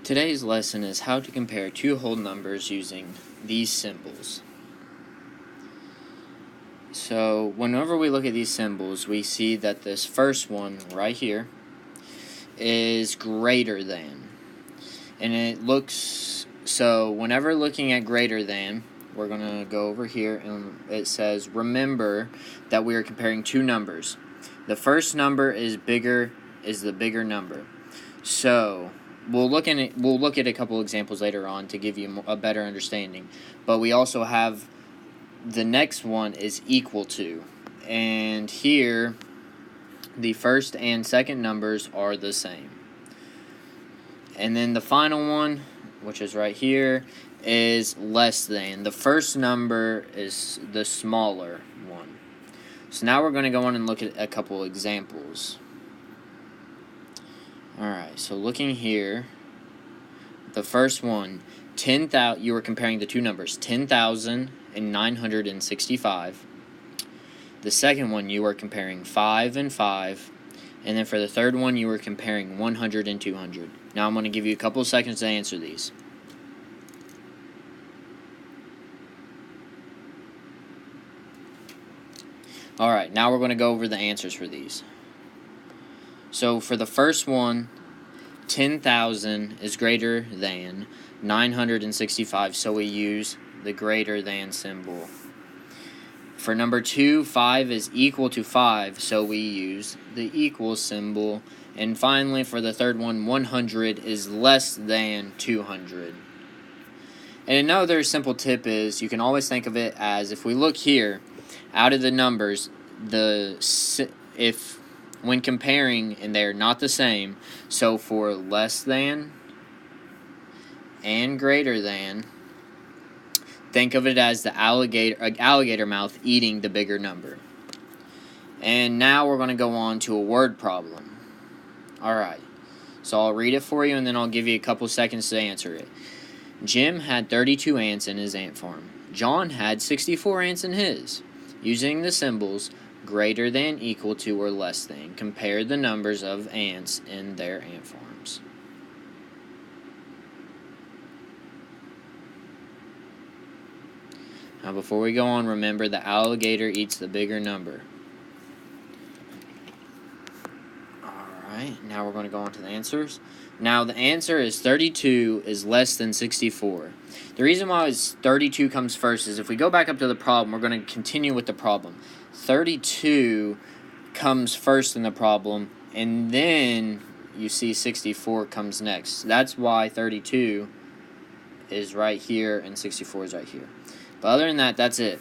Today's lesson is how to compare two whole numbers using these symbols. So whenever we look at these symbols, we see that this first one right here is greater than. And it looks, so whenever looking at greater than, we're going to go over here and it says, remember that we are comparing two numbers. The first number is the bigger number. So we'll look at a couple examples later on to give you a better understanding. But we also have the next one is equal to. And here, the first and second numbers are the same. And then the final one, which is right here, is less than. The first number is the smaller one. So now we're going to go on and look at a couple examples. Alright, so looking here, the first one, 10,000, you were comparing the two numbers, 10,965. The second one, you were comparing 5 and 5. And then for the third one, you were comparing 100 and 200. Now I'm going to give you a couple of seconds to answer these. Alright, now we're going to go over the answers for these. So for the first one, 10,000 is greater than 965, so we use the greater than symbol. For number 2, 5 is equal to 5, so we use the equal symbol. And finally, for the third one, 100 is less than 200. And another simple tip is you can always think of it as, if we look here, out of the numbers, when comparing and they're not the same, so for less than and greater than, think of it as the alligator mouth eating the bigger number. And now we're going to go on to a word problem. Alright, so I'll read it for you and then I'll give you a couple seconds to answer it. Jim had 32 ants in his ant farm. John had 64 ants in his. Using the symbols greater than, equal to, or less than, compare the numbers of ants in their ant farms. Now before we go on, remember the alligator eats the bigger number. Alright, now we're going to go on to the answers. Now the answer is 32 is less than 64. The reason why 32 comes first is if we go back up to the problem, we're going to continue with the problem. 32 comes first in the problem, and then you see 64 comes next. That's why 32 is right here and 64 is right here. But other than that, that's it.